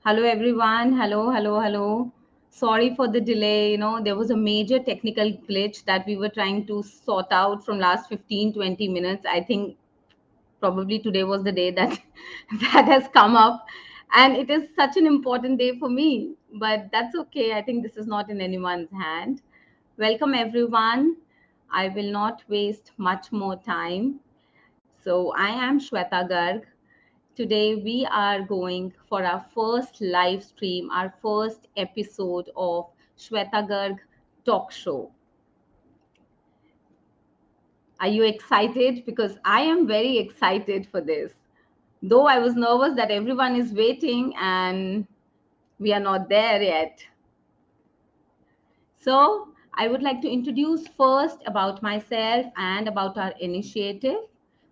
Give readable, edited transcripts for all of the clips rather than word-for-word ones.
Hello, everyone. Hello, hello, hello. Sorry for the delay. There was a major technical glitch that we were trying to sort out from last 15, 20 minutes. I think probably today was the day that that has come up. And it is such an important day for me. But that's okay. I think this is not in anyone's hand. Welcome, everyone. I will not waste much more time. So, I am Shweta Garg. Today, we are going for our first live stream, our first episode of Shweta Garg talk show. Are you excited? Because I am very excited for this. Though I was nervous that everyone is waiting and we are not there yet. So, I would like to introduce first about myself and about our initiative.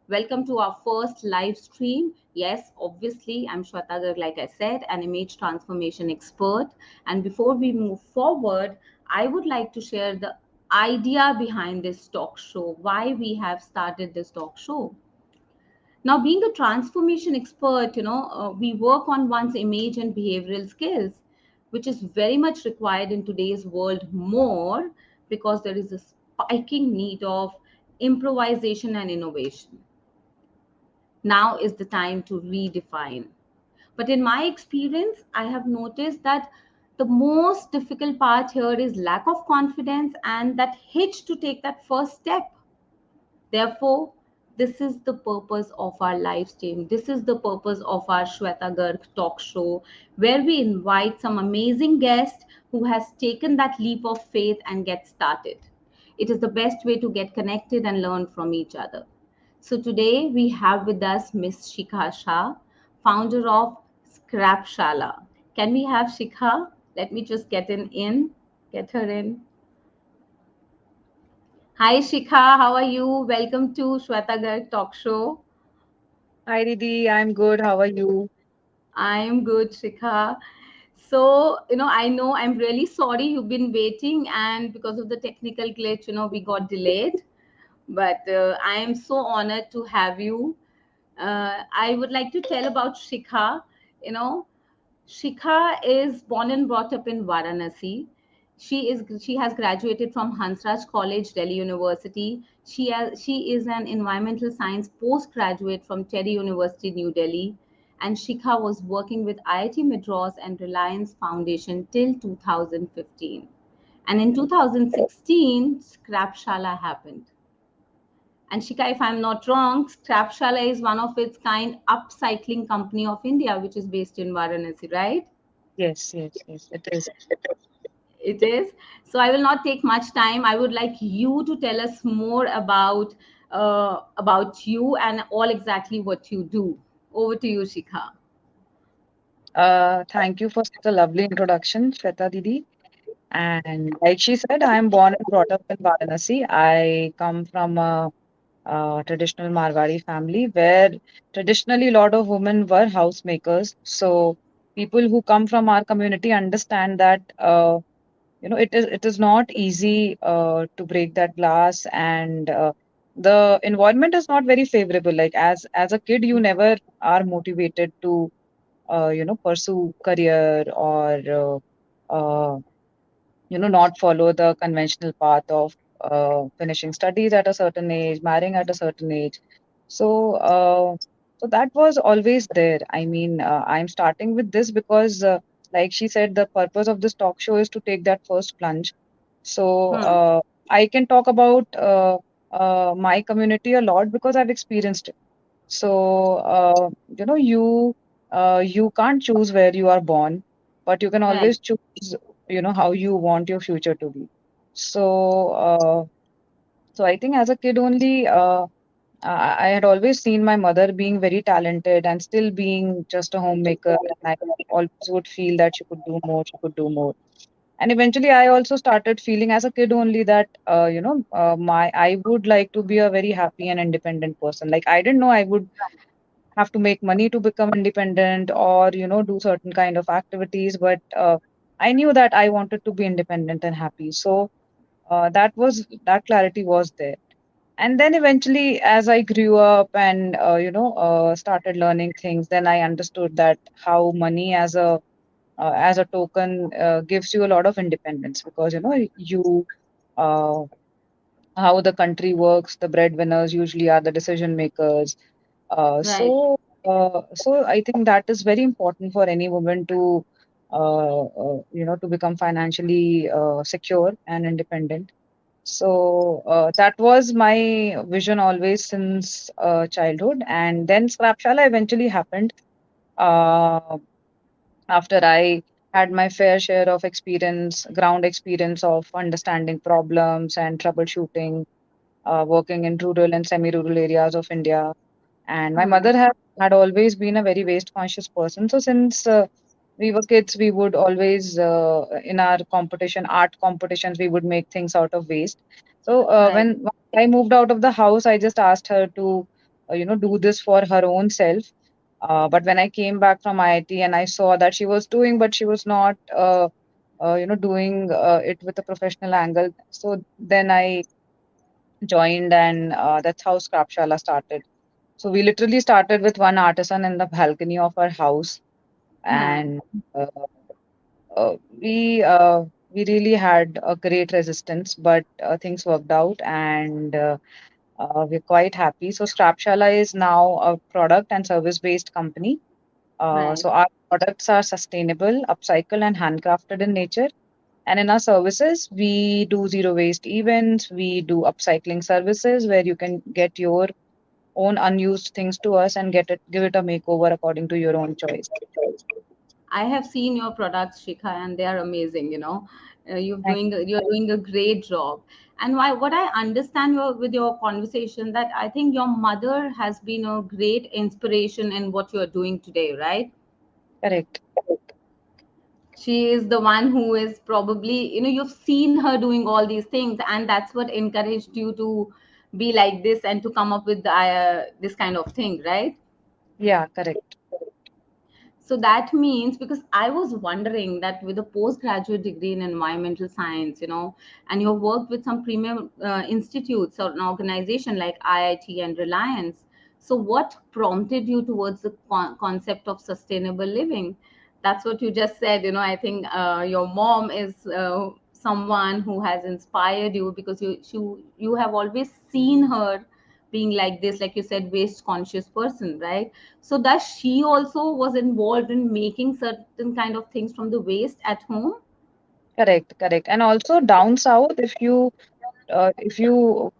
Welcome to our first live stream. Yes, obviously, I'm Shweta Garg, like I said, an image transformation expert. And before we move forward, I would like to share the idea behind this talk show, why we have started this talk show. Now, being a transformation expert, we work on one's image and behavioral skills, which is very much required in today's world more because there is a spiking need of improvisation and innovation. Now is the time to redefine. But in my experience, I have noticed that the most difficult part here is lack of confidence and that hitch to take that first step. Therefore, this is the purpose of our live stream. This is the purpose of our Shweta Garg talk show, where we invite some amazing guest who has taken that leap of faith and get started. It is the best way to get connected and learn from each other. So today we have with us Miss Shikha Shah, founder of Scrapshala. Can we have Shikha? Let me just get her in. Hi Shikha, how are you? Welcome to Shweta Garg Talk Show. Hi Didi, I'm good. How are you? I'm good, Shikha. So, I know I'm really sorry you've been waiting, and because of the technical glitch, we got delayed. But I am so honored to have you. I would like to tell about Shikha. You know, Shikha is born and brought up in Varanasi. She has graduated from Hansraj College, Delhi University. She is an environmental science postgraduate from Teddy University, New Delhi. And Shikha was working with IIT Madras and Reliance Foundation till 2015. And in 2016, Scrapshala happened. And Shika, if I'm not wrong, Scrapshala is one of its kind upcycling company of India, which is based in Varanasi, right? Yes, yes, yes, it is. It is. So I will not take much time. I would like you to tell us more about you and all exactly what you do. Over to you, Shikha. Thank you for such a lovely introduction, Shweta Didi. And like she said, I'm born and brought up in Varanasi. I come from a traditional Marwari family where traditionally a lot of women were housemakers. So people who come from our community understand that it is not easy to break that glass, and the environment is not very favorable. Like as a kid, you never are motivated to pursue career or not follow the conventional path of finishing studies at a certain age, marrying at a certain age. So uh, so that was always there. I mean, I'm starting with this because like she said, the purpose of this talk show is to take that first plunge. So Hmm. I can talk about my community a lot because I've experienced it. So, you can't choose where you are born, but you can Right. always choose, how you want your future to be. So, I think as a kid only, I had always seen my mother being very talented and still being just a homemaker, and I always would feel that she could do more, she could do more. And eventually, I also started feeling as a kid only that, my I would like to be a very happy and independent person. Like I didn't know I would have to make money to become independent or do certain kind of activities, but I knew that I wanted to be independent and happy. So that clarity was there. And then eventually, as I grew up and started learning things, then I understood that how money as a as a token gives you a lot of independence, because you uh, how the country works, the breadwinners usually are the decision makers. Right, So I think that is very important for any woman to to become financially secure and independent. So that was my vision always since childhood, and then Scrapshala eventually happened uh, after I had my fair share of experience, ground experience of understanding problems and troubleshooting, working in rural and semi-rural areas of India. And my hmm, mother had always been a very waste conscious person. So since we were kids, we would always, in our competition, art competitions, we would make things out of waste. So right. when I moved out of the house, I just asked her to, do this for her own self. But when I came back from IIT and I saw that she was doing, but she was not, doing it with a professional angle. So then I joined, and that's how Scrapshala started. So we literally started with one artisan in the balcony of our house, Hmm. and uh, uh, we uh, we really had a great resistance, but things worked out, and we're quite happy. So Scrapshala is now a product and service based company. Right. So our products are sustainable, upcycle, and handcrafted in nature. And in our services, we do zero waste events. We do upcycling services where you can get your own unused things to us and give it a makeover according to your own choice. I have seen your products, Shikha, and they are amazing. Thank You're doing a great job. And what I understand with your conversation, that I think your mother has been a great inspiration in what you're doing today, right? Correct. She is the one who is probably, you've seen her doing all these things, and that's what encouraged you to be like this and to come up with this kind of thing, right? Yeah, correct. So that means, because I was wondering that with a postgraduate degree in environmental science, and you've worked with some premium institutes or an organization like IIT and Reliance. So what prompted you towards the concept of sustainable living? That's what you just said. I think your mom is someone who has inspired you, because you have always seen her being like this, like you said, waste conscious person, right? So does she also was involved in making certain kind of things from the waste at home? Correct, correct. And also down south, if you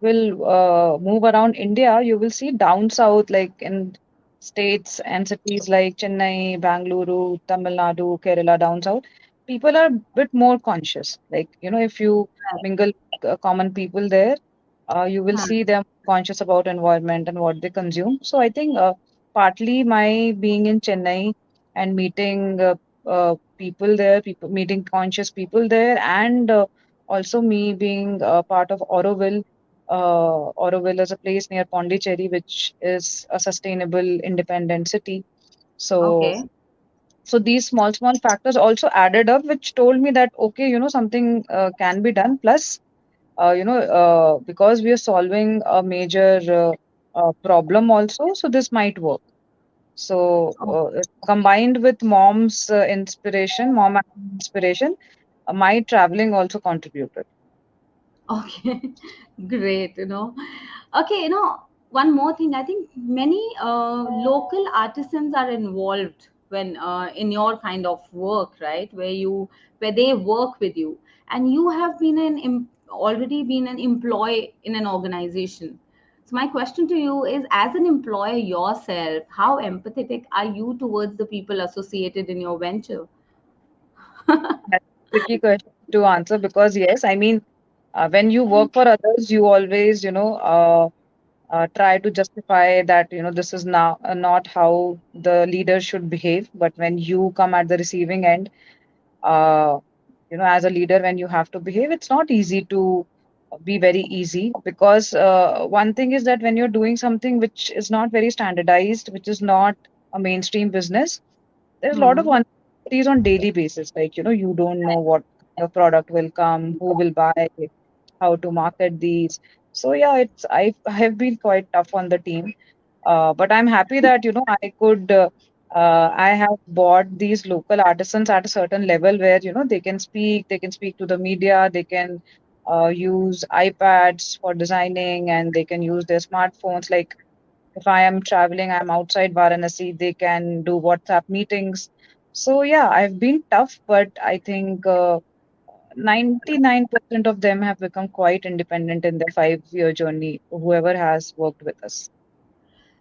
will move around India, you will see down south, like in states and cities like Chennai, Bangalore, Tamil Nadu, Kerala, down south, people are a bit more conscious. Like, if you Right. mingle common people there, you will Hmm. see them conscious about environment and what they consume. So I think partly my being in Chennai and meeting people there, people meeting conscious people there, and also me being part of Auroville. Auroville is a place near Pondicherry, which is a sustainable, independent city. So, Okay. so these small factors also added up, which told me that okay, something can be done. Plus, because we are solving a major problem also, so this might work. So, combined with mom inspiration, my traveling also contributed. Okay, great. Okay, one more thing. I think many local artisans are involved when in your kind of work, right? Where they work with you, and you have been already been an employee in an organization. So my question to you is, as an employer yourself, how empathetic are you towards the people associated in your venture? That's a tricky question to answer because, yes, I mean, when you work for others, you always, try to justify that, this is now not how the leader should behave. But when you come at the receiving end, uh, as a leader, when you have to behave, it's not easy to be very easy, because one thing is that when you're doing something which is not very standardized, which is not a mainstream business, there's a lot of Hmm. uncertainties on daily basis. Like, you don't know what kind of product will come, who will buy, how to market these. So yeah, I have been quite tough on the team. But I'm happy that I could. I have bought these local artisans at a certain level where, they can speak to the media, they can use iPads for designing, and they can use their smartphones. Like if I am traveling, I'm outside Varanasi, they can do WhatsApp meetings. So yeah, I've been tough, but I think 99% of them have become quite independent in their 5-year journey, whoever has worked with us.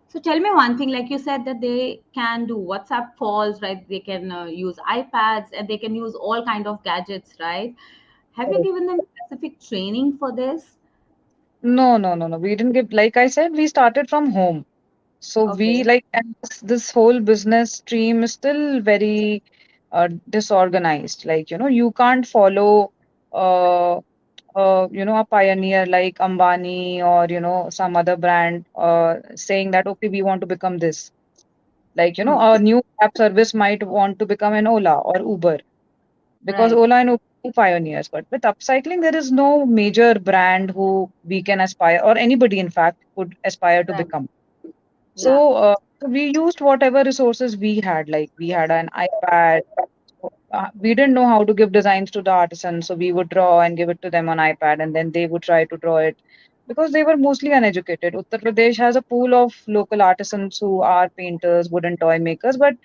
So tell me one thing, like you said that they can do WhatsApp calls, right? They can use iPads and they can use all kind of gadgets, right? Have you given them specific training for this? No, no, no, no. We didn't give, like I said, we started from home. So we Okay, like, and this whole business stream is still very disorganized. Like, you can't follow, uh, a pioneer like Ambani or, some other brand saying that, okay, we want to become this. Like, hmm, a new app service might want to become an Ola or Uber because right, Ola and Uber are pioneers. But with upcycling, there is no major brand who we can aspire, or anybody, in fact, could aspire to right, become. yeah, So we used whatever resources we had. Like we had an iPad. We didn't know how to give designs to the artisans, so we would draw and give it to them on iPad, and then they would try to draw it because they were mostly uneducated. Uttar Pradesh has a pool of local artisans who are painters, wooden toy makers, but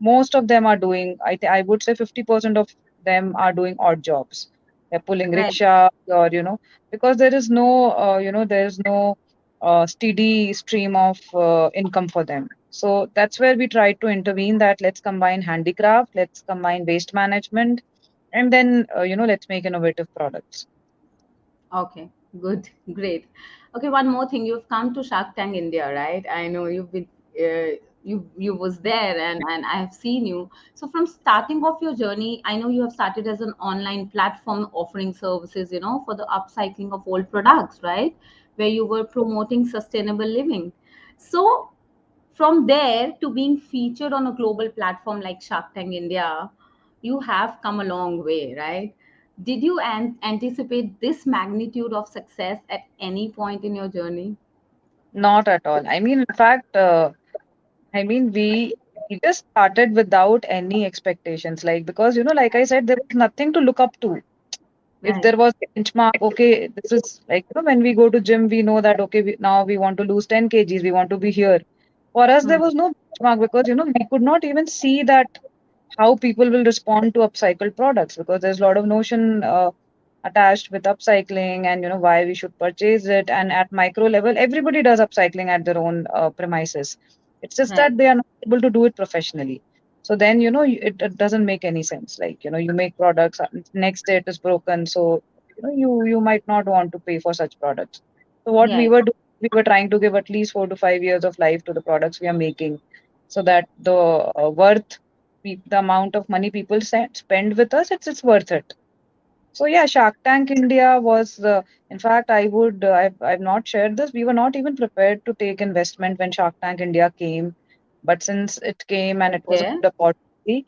most of them are doing, I would say 50% of them are doing odd jobs. They're pulling right. rickshaw, or, because there is no, there is no steady stream of income for them. So that's where we tried to intervene, that let's combine handicraft, let's combine waste management, and then, let's make innovative products. Okay, good, great. Okay, one more thing. You've come to Shark Tank India, right? I know you've been, you was there, and I have seen you. So from starting off your journey, I know you have started as an online platform offering services, for the upcycling of old products, right? Where you were promoting sustainable living. So from there to being featured on a global platform like Shark Tank India, you have come a long way, right? Did you anticipate this magnitude of success at any point in your journey? Not at all. I mean, in fact, we just started without any expectations, like, because, like I said, there was nothing to look up to. If Right. there was a benchmark, okay, this is like, when we go to gym, we know that, okay, now we want to lose 10 kgs, we want to be here. For us, there Hmm. was no benchmark because, we could not even see that how people will respond to upcycled products, because there's a lot of notion attached with upcycling, and, why we should purchase it. And at micro level, everybody does upcycling at their own premises. It's just Right. that they are not able to do it professionally. So then, it doesn't make any sense. Like, you make products, next day it is broken. So, you might not want to pay for such products. So what we Yeah. were doing, we were trying to give at least 4 to 5 years of life to the products we are making, so that the worth, the amount of money people spend with us, it's worth it. So yeah, Shark Tank India was, in fact, I've not shared this. We were not even prepared to take investment when Shark Tank India came, but since it came and it was a Okay. good opportunity,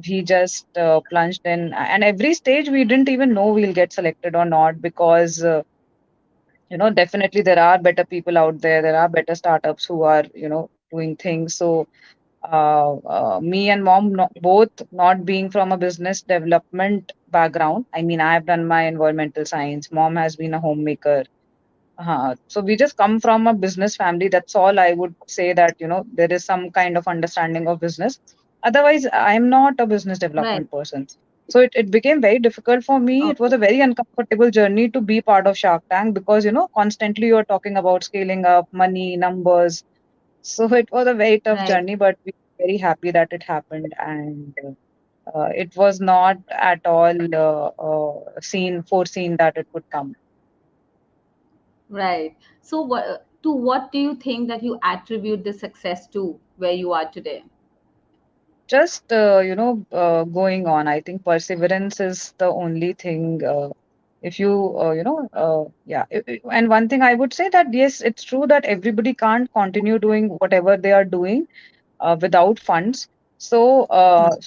we just plunged in. And every stage, we didn't even know we'll get selected or not, because definitely there are better people out there. There are better startups who are, doing things. So me and mom, both not being from a business development background. I mean, I have done my environmental science. Mom has been a homemaker. So we just come from a business family. That's all I would say, that, there is some kind of understanding of business. Otherwise, I'm not a business Right. development person. So it became very difficult for me. It was Okay. a very uncomfortable journey to be part of Shark Tank, because, constantly you're talking about scaling up, money, numbers. So it was a very tough Right. journey, but we were very happy that it happened. And it was not at all foreseen that it would come. Right. So what do you think that you attribute the success to where you are today? Just, going on. I think perseverance is the only thing. If you, yeah. And one thing I would say, that yes, it's true that everybody can't continue doing whatever they are doing without funds. So,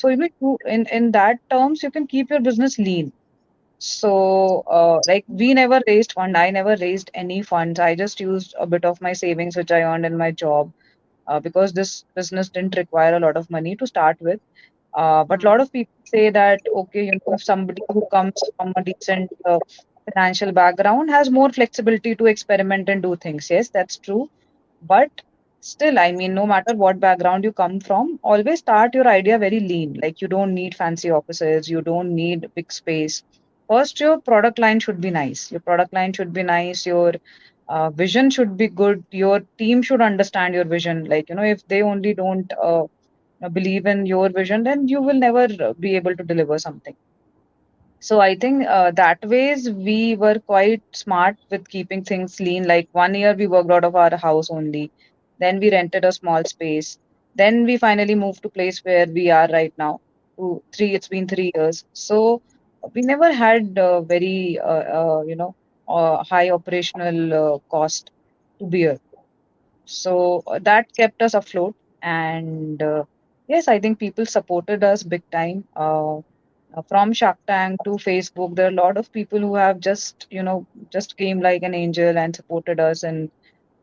in that terms, you can keep your business lean. So, like, we never raised fund. I never raised any funds. I just used a bit of my savings, which I earned in my job. because this business didn't require a lot of money to start with. But a Hmm. lot of people say that, okay, if somebody who comes from a decent financial background has more flexibility to experiment and do things. Yes, that's true. But still, I mean, no matter what background you come from, always start your idea very lean. Like, you don't need fancy offices, you don't need big space. First, your product line should be nice. Your product line should be nice. Your vision should be good. Your team should understand your vision. Like, if they only don't believe in your vision, then you will never be able to deliver something. So I think that ways we were quite smart with keeping things lean. Like 1 year we worked out of our house only. Then we rented a small space. Then we finally moved to place where we are right now. It's been 3 years. So we never had very high operational cost to bear. So that kept us afloat. And yes, I think people supported us big time. From Shark Tank to Facebook, there are a lot of people who have just came like an angel and supported us. And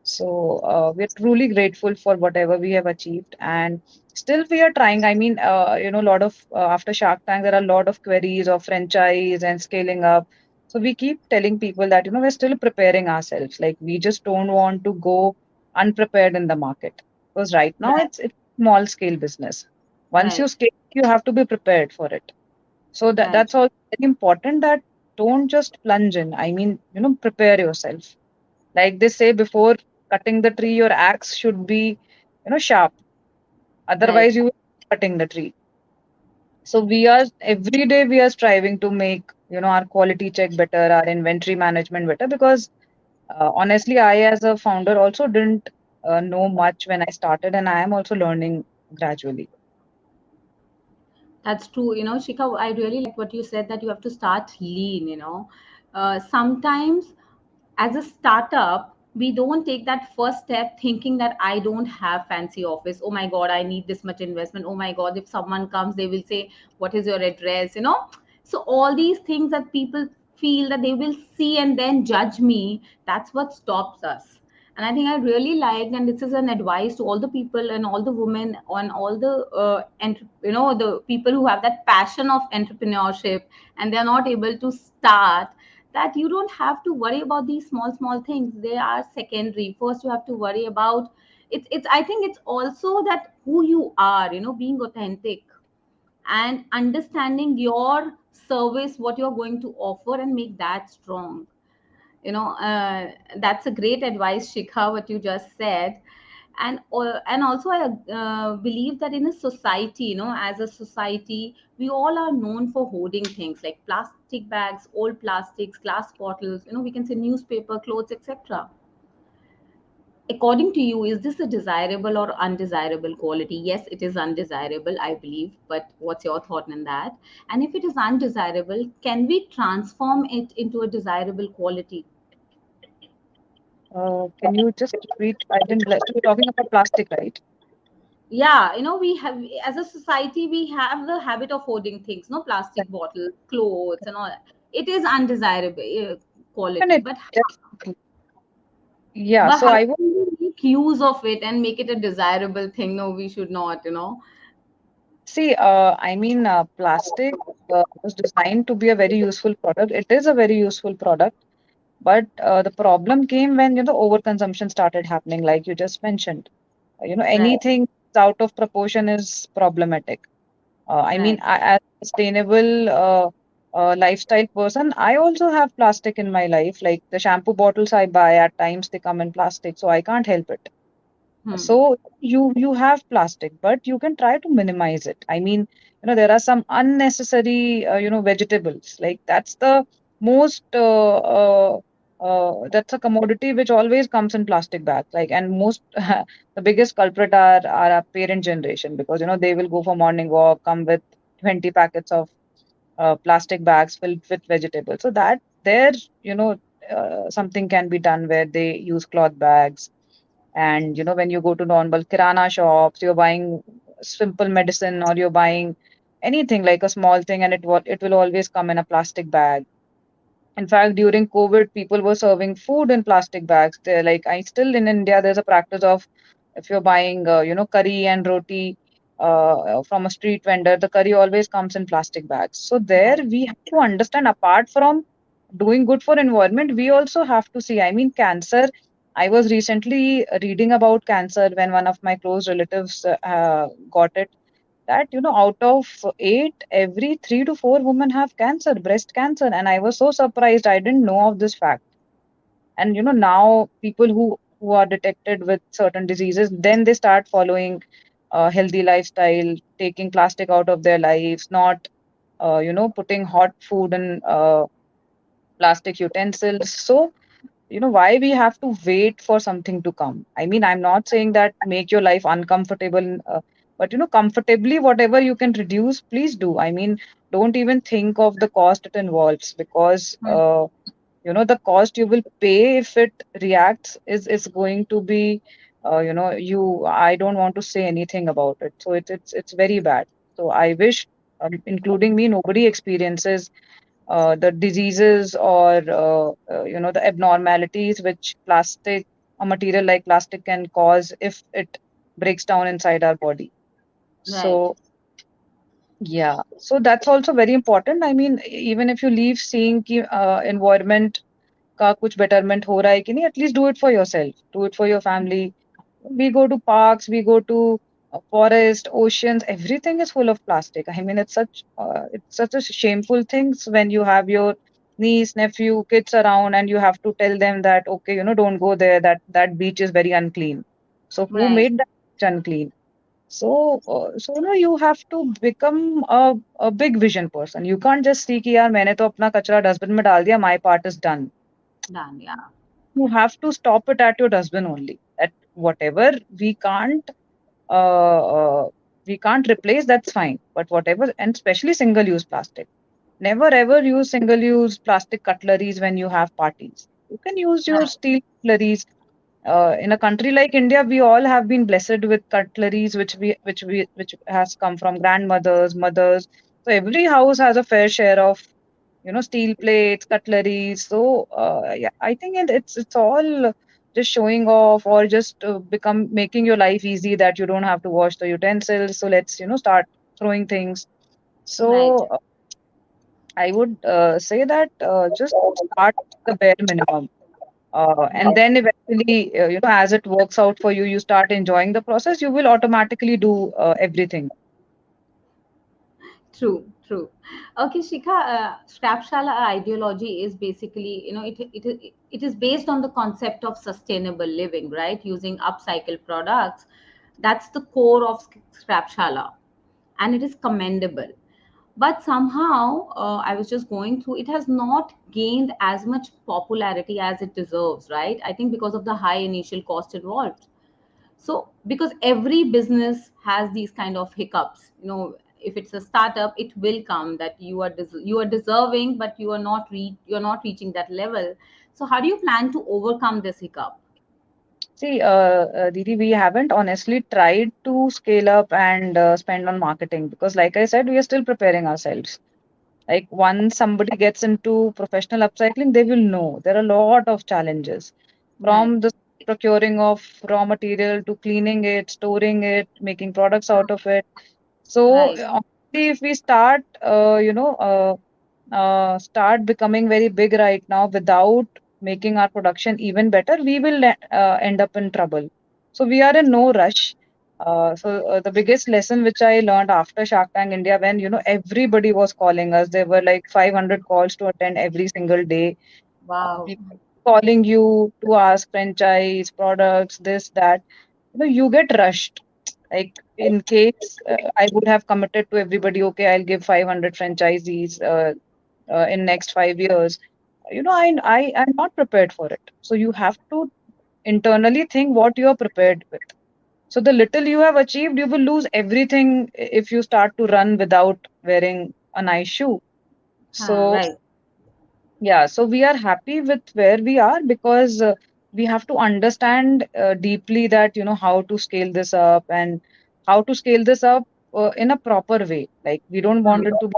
so we're truly grateful for whatever we have achieved. And still we are trying. I mean, a lot of after Shark Tank, there are a lot of queries of franchise and scaling up. So we keep telling people that, we're still preparing ourselves. Like, we just don't want to go unprepared in the market, because right now Right, it's small scale business. Once you right, scale, you have to be prepared for it. So right. that's all very important, that don't just plunge in. I mean, prepare yourself. Like they say, before cutting the tree, your axe should be, sharp. Right. Otherwise, you will be cutting the tree. So we are every day we are striving to make, our quality check better, our inventory management better. Because honestly, I as a founder also didn't know much when I started, and I am also learning gradually. That's true. Shika, I really like what you said that you have to start lean. Sometimes as a startup, we don't take that first step thinking that I don't have fancy office. Oh my God, I need this much investment. Oh my God, if someone comes, they will say, what is your address? So all these things that people feel that they will see and then judge me, that's what stops us. And I think I really liked, and this is an advice to all the people and all the women and all the the people who have that passion of entrepreneurship and they're not able to start, that you don't have to worry about these small things. They are secondary. First you have to worry about, it's I think it's also that who you are, being authentic and understanding your service, what you're going to offer, and make that strong. That's a great advice, Shikha, what you just said. And also I believe that in a society, as a society, we all are known for hoarding things like plastic bags, old plastics, glass bottles, we can say newspaper, clothes, etc. According to you, is this a desirable or undesirable quality? Yes, it is undesirable, I believe, but what's your thought on that? And if it is undesirable, can we transform it into a desirable quality? Can you just repeat? I didn't. So we're talking about plastic, right? Yeah, we have, as a society, we have the habit of hoarding things, no, plastic bottles, clothes, and all that. It is undesirable quality, Definitely, but definitely. Yeah. but So how I can we make use of it and make it a desirable thing? No, we should not. See, I mean, plastic was designed to be a very useful product. It is a very useful product, but the problem came when overconsumption started happening, like you just mentioned. Right, Anything out of proportion is problematic. I mean, right. as a sustainable lifestyle person, I also have plastic in my life. Like the shampoo bottles I buy, at times they come in plastic, so I can't help it. Hmm. So you have plastic, but you can try to minimize it. I mean, there are some unnecessary vegetables. Like that's the most that's a commodity which always comes in plastic bags. Like, and most the biggest culprit are our parent generation, because they will go for morning walk, come with 20 packets of plastic bags filled with vegetables. So that there, something can be done where they use cloth bags. And when you go to normal kirana shops, you're buying simple medicine, or you're buying anything like a small thing, and it will always come in a plastic bag. In fact, during COVID, people were serving food in plastic bags. They're like, I still in India, there's a practice of If you're buying, curry and roti from a street vendor, the curry always comes in plastic bags. So there Right. we have to understand, apart from doing good for environment, we also have to see. I mean, cancer. I was recently reading about cancer when one of my close relatives got it. That out of eight, every 3 to 4 women have cancer, breast cancer, and I was so surprised. I didn't know of this fact. And now people who are detected with certain diseases, then they start following a healthy lifestyle, taking plastic out of their lives, not putting hot food in plastic utensils. So why we have to wait for something to come? I mean, I'm not saying that make your life uncomfortable, but comfortably, whatever you can reduce, please do. I mean, don't even think of the cost it involves, because Hmm. the cost you will pay if it reacts is going to be, you I don't want to say anything about it. So it's very bad. So I wish, including me, nobody experiences the diseases or the abnormalities which plastic, a material like plastic, can cause if it breaks down inside our body. Right. So yeah, so that's also very important. I mean, even if you leave seeing कि, environment का कुछ betterment हो रहा है कि नहीं, at least do it for yourself, do it for your family. We go to parks, we go to forest, oceans, everything is full of plastic. I mean, it's such a shameful things when you have your niece, nephew, kids around, and you have to tell them that, okay, don't go there, that beach is very unclean. So who Right. made that beach unclean? So you have to become a big vision person. You can't just see कि यार मैंने तो अपना कचरा dustbin में डाल दिया, my part is done. Done. Yeah. You have to stop it at your dustbin only. At whatever uh, uh, we can't replace, that's fine. But whatever, and especially single use plastic. Never ever use single use plastic cutleries when you have parties. You can use your Right. steel cutleries. In a country like India, we all have been blessed with cutleries which has come from grandmothers, mothers. So every house has a fair share of steel plates, cutlery. So yeah, I think it's all just showing off, or just become making your life easy, that you don't have to wash the utensils. So let's start throwing things. Right. So I would say that just start with the bare minimum. And Right. then eventually, as it works out for you, you start enjoying the process, you will automatically do everything. True, true. Okay, Shikha, Scrapshala ideology is basically, it is based on the concept of sustainable living, right? Using upcycled products. That's the core of Scrapshala, and it is commendable. But somehow, I was just going through, it has not gained as much popularity as it deserves, right? I think because of the high initial cost involved. So because every business has these kind of hiccups, if it's a startup, it will come that you are deserving, but you're not reaching that level. So how do you plan to overcome this hiccup? See, Didi, we haven't honestly tried to scale up and spend on marketing, because, like I said, we are still preparing ourselves. Like, once somebody gets into professional upcycling, they will know there are a lot of challenges, Right. from the procuring of raw material to cleaning it, storing it, making products out of it. So, Right. honestly, if we start becoming very big right now without making our production even better, we will end up in trouble. So we are in no rush. So the biggest lesson which I learned after Shark Tank India, when everybody was calling us, there were like 500 calls to attend every single day. Wow. People calling you to ask franchise products, this that. You get rushed. Like, in case I would have committed to everybody, okay, I'll give 500 franchisees in next 5 years. I'm not prepared for it. So you have to internally think what you are prepared with. So the little you have achieved, you will lose everything if you start to run without wearing a nice shoe. So Right. yeah, so we are happy with where we are, because we have to understand deeply that how to scale this up, and how to scale this up in a proper way. Like, we don't want it to be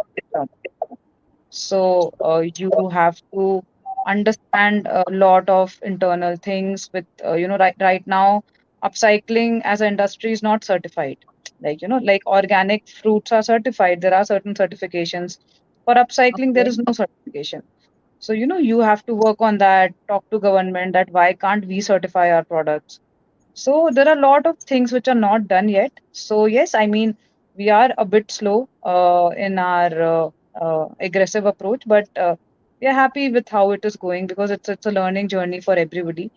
so you have to understand a lot of internal things with right now. upcycling as an industry is not certified. Like, like organic fruits are certified, there are certain certifications. For upcycling, there Okay. is no certification. So, you have to work on that, talk to government that why can't we certify our products. So there are a lot of things which are not done yet. So yes, I mean, we are a bit slow in our aggressive approach, but we are happy with how it is going because it's a learning journey for everybody.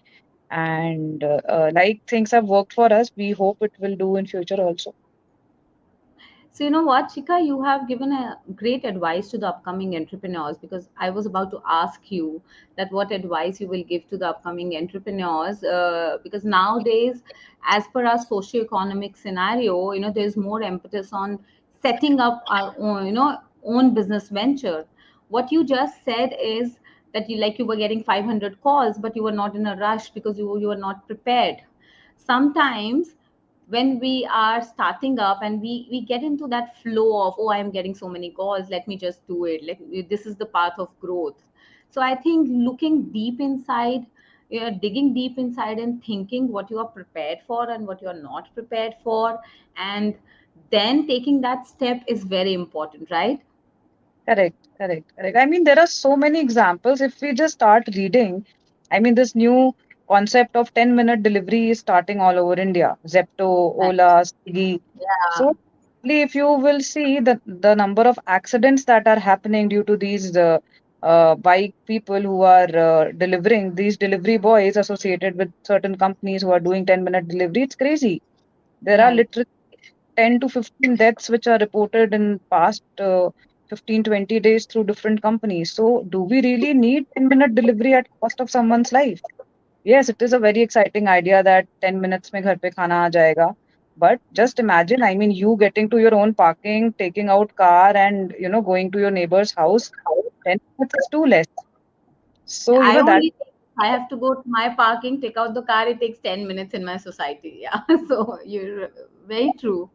And like things have worked for us, we hope it will do in future also. So, you know what, Chika, you have given a great advice to the upcoming entrepreneurs, because I was about to ask you that what advice you will give to the upcoming entrepreneurs. Because nowadays, as per our socio-economic scenario, there's more emphasis on setting up our own, own business venture. What you just said is that you were getting 500 calls, but you were not in a rush because you were not prepared. Sometimes when we are starting up and we get into that flow of, oh, I am getting so many calls, let me just do it, this is the path of growth. So I think looking deep inside, digging deep inside and thinking what you are prepared for and what you are not prepared for, and then taking that step is very important, right? Correct, correct, correct. I mean, there are so many examples. If we just start reading, I mean, this new concept of 10-minute delivery is starting all over India. Zepto, Right. Ola, Swiggy. Yeah. So, if you will see the number of accidents that are happening due to these bike people who are delivering, these delivery boys associated with certain companies who are doing 10-minute delivery, it's crazy. There are Right. literally 10 to 15 deaths which are reported in past 15 20 days through different companies. So do we really need 10-minute delivery at cost of someone's life? Yes, it is a very exciting idea that 10 minutes mein ghar pe khana aa jayega. But just imagine, I mean, you getting to your own parking, taking out car and, going to your neighbor's house, 10 minutes is too less. So, I that only I have to go to my parking, take out the car. It takes 10 minutes in my society. Yeah, so you're very true.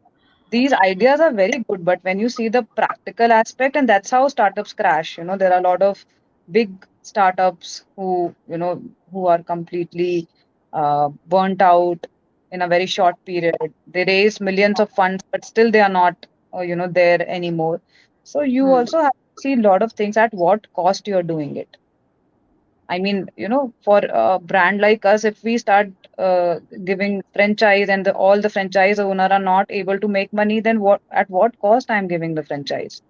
these ideas are very good, but when you see the practical aspect, and that's how startups crash. There are a lot of big startups who are completely burnt out in a very short period. They raise millions of funds, but still they are not, there anymore. So you Hmm. also have to see a lot of things at what cost you are doing it. I mean, for a brand like us, if we start giving franchise and all the franchise owner are not able to make money, then at what cost I'm giving the franchise?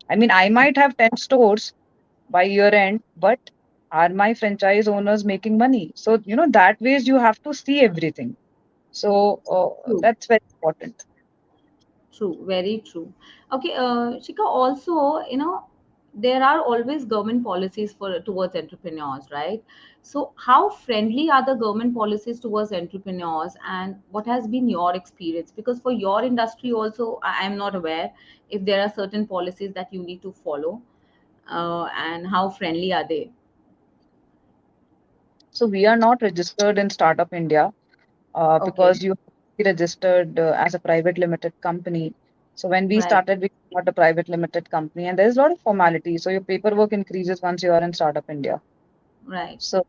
I mean, I might have 10 stores by year end, but are my franchise owners making money? So, that ways you have to see everything. So, True. that's very important. True, very true. Okay, Shika, also, there are always government policies for towards entrepreneurs, right? So, how friendly are the government policies towards entrepreneurs, and what has been your experience? Because for your industry, also, I am not aware if there are certain policies that you need to follow, and how friendly are they? So, we are not registered in Startup India Okay, because you have to be registered as a private limited company. So when we right, started, we got a private limited company, and there's a lot of formality. So your paperwork increases once you are in Startup India. right, So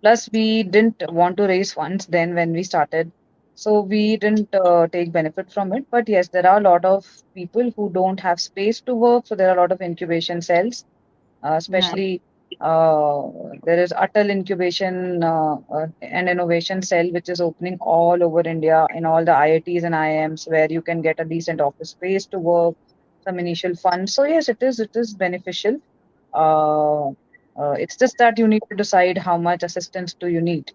plus we didn't want to raise funds then when we started, so we didn't take benefit from it. But yes, there are a lot of people who don't have space to work, so there are a lot of incubation cells, right. especially there is Atal Incubation and Innovation Cell, which is opening all over India in all the IITs and IIMs, where you can get a decent office space to work, some initial funds. So yes, it is beneficial. Uh, it's just that you need to decide how much assistance do you need.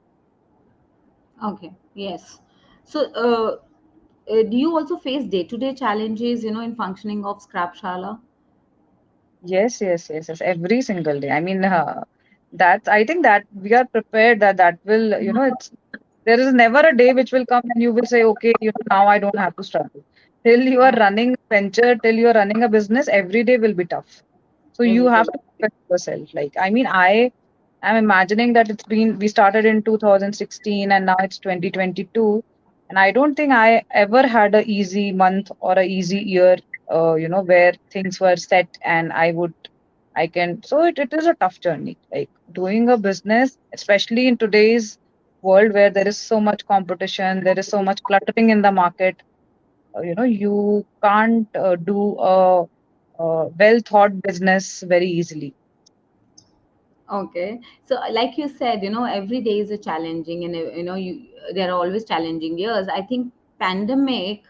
Okay, yes. So, do you also face day-to-day challenges, in functioning of Scrapshala? Yes, yes, yes, yes. Every single day. I mean, that's. I think that we are prepared that will. It's there is never a day which will come and you will say, okay, now I don't have to struggle. Till you are Right. running venture, till you are running a business, every day will be tough. So you Every day. have to prepare yourself. Like, I mean, I'm imagining that we started in 2016 and now it's 2022. And I don't think I ever had a easy month or a easy year, where things were set and so it is a tough journey. Like doing a business, especially in today's, world where there is so much competition, there is so much cluttering in the market. You can't do a well thought business very easily. Okay. So, like you said, every day is a challenging, and there are always challenging years. I think pandemic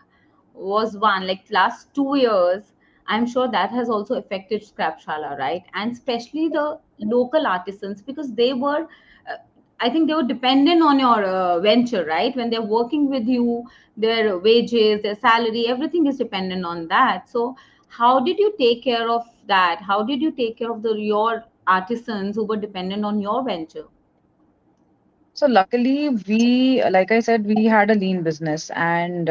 was one. Like last 2 years, I'm sure that has also affected Scrapshala, right? And especially the local artisans, because they were, uh, I think they were dependent on your venture, right? When they're working with you, their wages, their salary, everything is dependent on that. So how did you take care of that? How did you take care of the your artisans who were dependent on your venture? So luckily, like I said, we had a lean business, and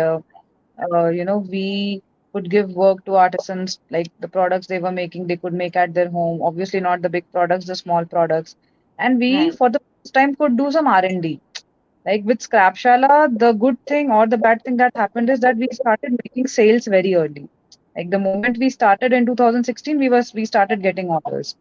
we could give work to artisans. Like the products they were making, they could make at their home. Obviously, not the big products, the small products, and we, Right. for the first time, could do some R&D. Like with Scrapshala, the good thing or the bad thing that happened is that we started making sales very early. Like the moment we started in 2016, we started getting orders,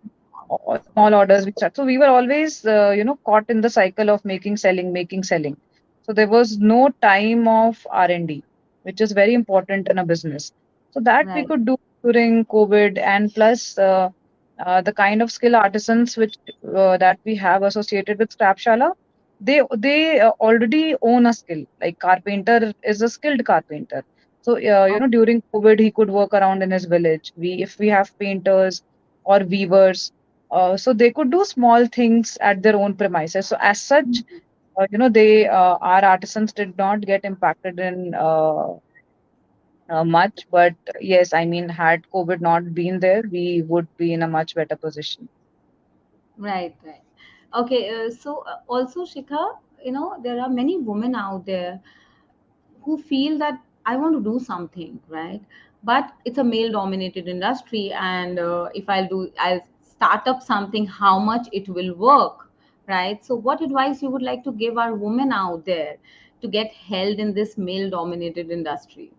or small orders we start. So we were always caught in the cycle of making, selling, making, selling. So there was no time of R&D, which is very important in a business. So that we Right. could do during COVID, and plus the kind of skill artisans which that we have associated with Scrapshala, they already own a skill. Like carpenter is a skilled carpenter. So during COVID, he could work around in his village. If we have painters or weavers, so they could do small things at their own premises. So as such, they our artisans did not get impacted in much. But yes, I mean, had COVID not been there, we would be in a much better position. Right, right. Okay, so also Shikha, there are many women out there who feel that I want to do something, right? But it's a male dominated industry, and if I'll start up something, how much it will work, right? So, what advice you would like to give our women out there to get held in this male dominated industry?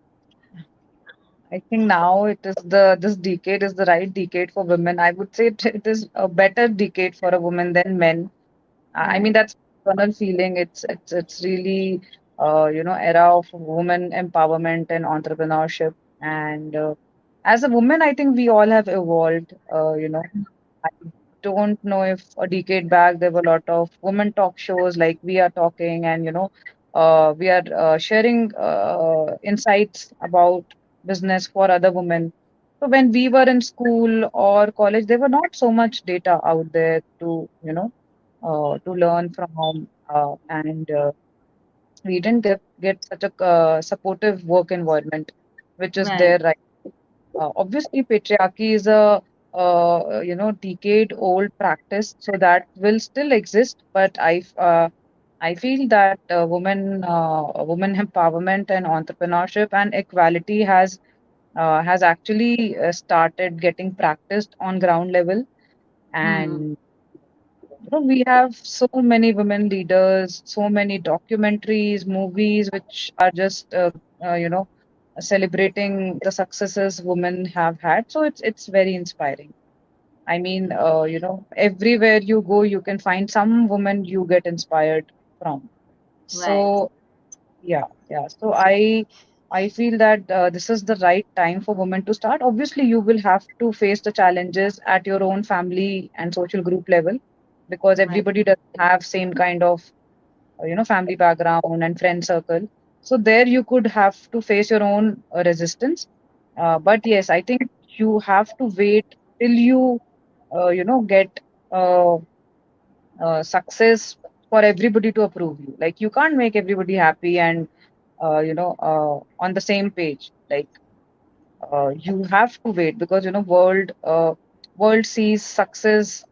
I think now this decade is the right decade for women. I would say it is a better decade for a woman than men. I mean, Right, that's personal feeling. It's really era of woman empowerment and entrepreneurship. And as a woman, I think we all have evolved. I don't know if a decade back there were a lot of women talk shows like we are talking, and we are sharing insights about business for other women. So when we were in school or college, there were not so much data out there to learn from, and we didn't get such a supportive work environment, which is right, there right. Obviously, patriarchy is a decade old practice, so that will still exist. But I feel that women empowerment and entrepreneurship and equality has actually started getting practiced on ground level. hmm, And we have so many women leaders, so many documentaries, movies, which are just celebrating the successes women have had. So it's very inspiring. I mean, everywhere you go, you can find some woman you get inspired from. right, So yeah, yeah. So I feel that this is the right time for women to start. Obviously, you will have to face the challenges at your own family and social group level, because right, everybody doesn't have same kind of family background and friend circle. So there you could have to face your own resistance. But yes, I think you have to wait till you get uh, success for everybody to approve you. Like you can't make everybody happy and on the same page. Like you have to wait, because world sees success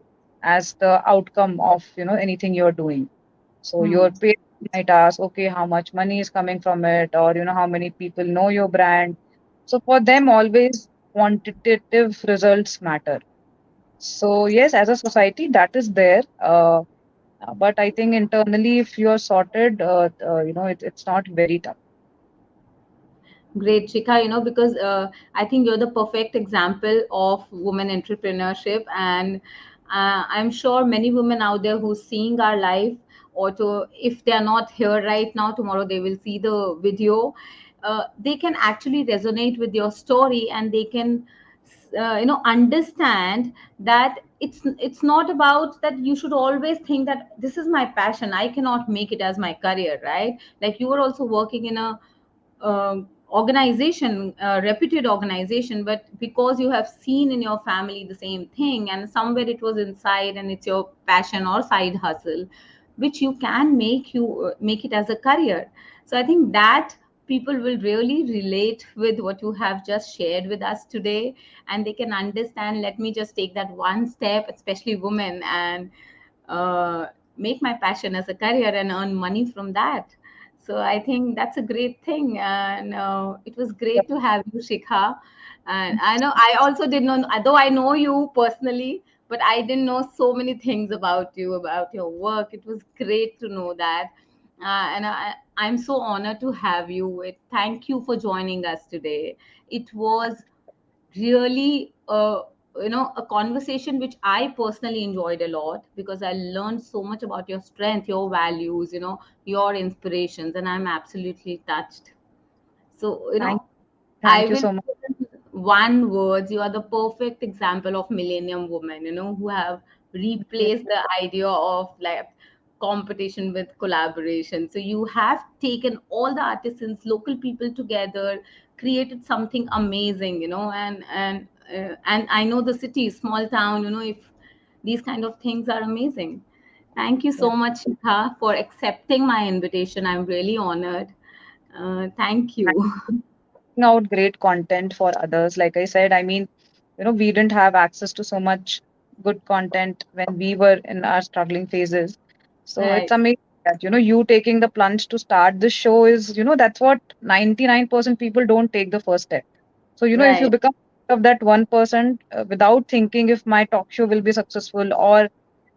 as the outcome of anything you're doing. So your hmm, parents might ask, okay, how much money is coming from it, or how many people know your brand. So for them, always quantitative results matter. So yes, as a society, that is there. But I think internally, if you are sorted, it's not very tough. Great, Shikha, because I think you're the perfect example of women entrepreneurship. And I'm sure many women out there who's seeing our live or to, if they are not here right now, tomorrow they will see the video. They can actually resonate with your story, and they can understand that it's not about that you should always think that this is my passion, I cannot make it as my career, right? Like you are also working in a organization, a reputed organization, but because you have seen in your family the same thing, and somewhere it was inside, and it's your passion or side hustle, which you can make it as a career. So I think that people will really relate with what you have just shared with us today, and they can understand, let me just take that one step, especially women, and uh, make my passion as a career and earn money from that. So I think that's a great thing, and it was great to have you, Shikha. And I know I also did not, though I know you personally, but I didn't know so many things about you, about your work. It was great to know that, I'm so honored to have you. Thank you for joining us today. It was really a conversation which I personally enjoyed a lot, because I learned so much about your strength, your values, your inspirations, and I'm absolutely touched. So Thank I thank you will so much. put in one words, you are the perfect example of millennium women, who have replaced the idea of like competition with collaboration. So you have taken all the artisans, local people together, created something amazing, and I know the city, small town, if these kind of things are amazing. Thank you Yeah. so much, Shikha, for accepting my invitation. I'm really honored. Thank you. Out great content for others. Like I said, I mean, we didn't have access to so much good content when we were in our struggling phases. So it's Right, amazing that, you taking the plunge to start this show is, that's what 99% people don't take the first step. So, if you right. become of that 1% without thinking if my talk show will be successful or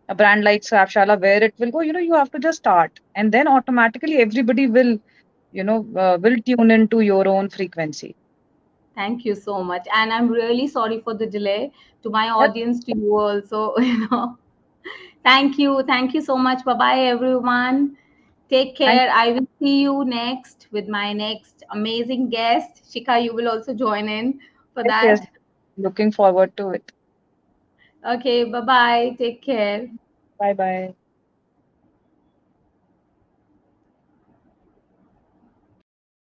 a brand like Scrapshala, where it will go, you have to just start. And then automatically everybody will tune into your own frequency. Thank you so much. And I'm really sorry for the delay, to my Yep. audience, to you also. Thank you. Thank you so much. Bye bye, everyone. Take Thank care. I will see you next with my next amazing guest. Shika, you will also join in for Yes, yes. that. Looking forward to it. Okay, bye bye. Take care. Bye bye.